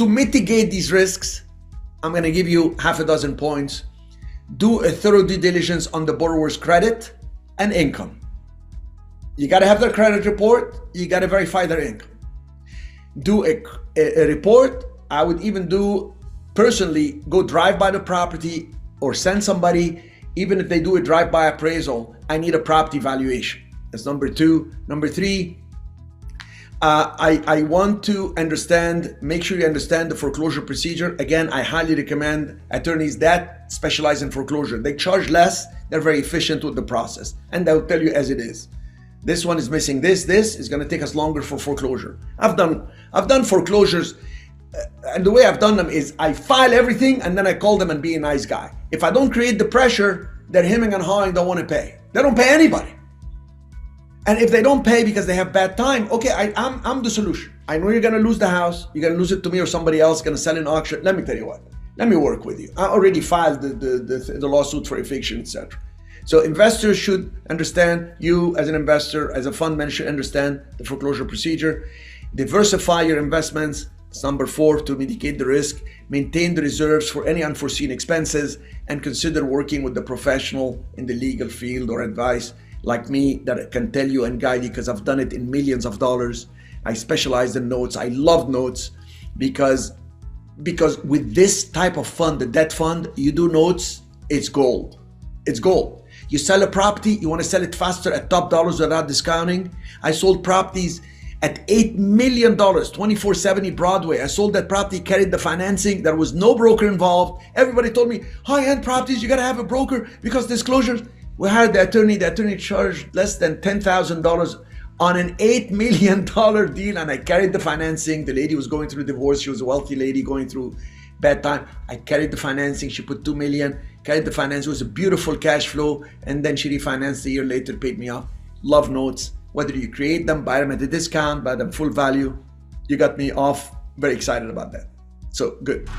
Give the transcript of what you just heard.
to mitigate these risks, I'm going to give you half a dozen points. Do a thorough due diligence on the borrower's credit and income. You got to have their credit report. You got to verify their income. Do a report. I would even do personally, go drive by the property or send somebody, even if they do a drive-by appraisal, I need a property valuation. That's number two. Number three, I want to understand, make sure you understand the foreclosure procedure. Again, I highly recommend attorneys that specialize in foreclosure. They charge less, they're very efficient with the process, and they'll tell you as it is. This one is missing this is gonna take us longer for foreclosure. I've done foreclosures, and the way I've done them is I file everything and then I call them and be a nice guy. If I don't create the pressure, they're hemming and hawing, don't wanna pay. They don't pay anybody. And if they don't pay because they have bad time, okay, I'm the solution. I know you're gonna lose the house, you're gonna lose it to me or somebody else, gonna sell in auction. Let me tell you what, let me work with you. I already filed the lawsuit for eviction, etc. So investors should understand, you as an investor, as a fund manager should understand the foreclosure procedure. Diversify your investments. It's number 4, to mitigate the risk. Maintain the reserves for any unforeseen expenses, and consider working with the professional in the legal field or advice like me that can tell you and guide you, because I've done it in millions of dollars. I specialize in notes. I love notes because with this type of fund, the debt fund, you do notes, it's gold. It's gold. You sell a property, you want to sell it faster at top dollars without discounting. I sold properties at $8 million, 2470 Broadway. I sold that property, carried the financing. There was no broker involved. Everybody told me, high-end properties, you got to have a broker because disclosures. We hired the attorney charged less than $10,000 on an $8 million deal, and I carried the financing. The lady was going through divorce. She was a wealthy lady going through bad time. I carried the financing. She put $2 million, carried the finance. It was a beautiful cash flow, and then she refinanced a year later, paid me off. Love notes. Whether you create them, buy them at a discount, buy them full value, you got me off. Very excited about that. So good.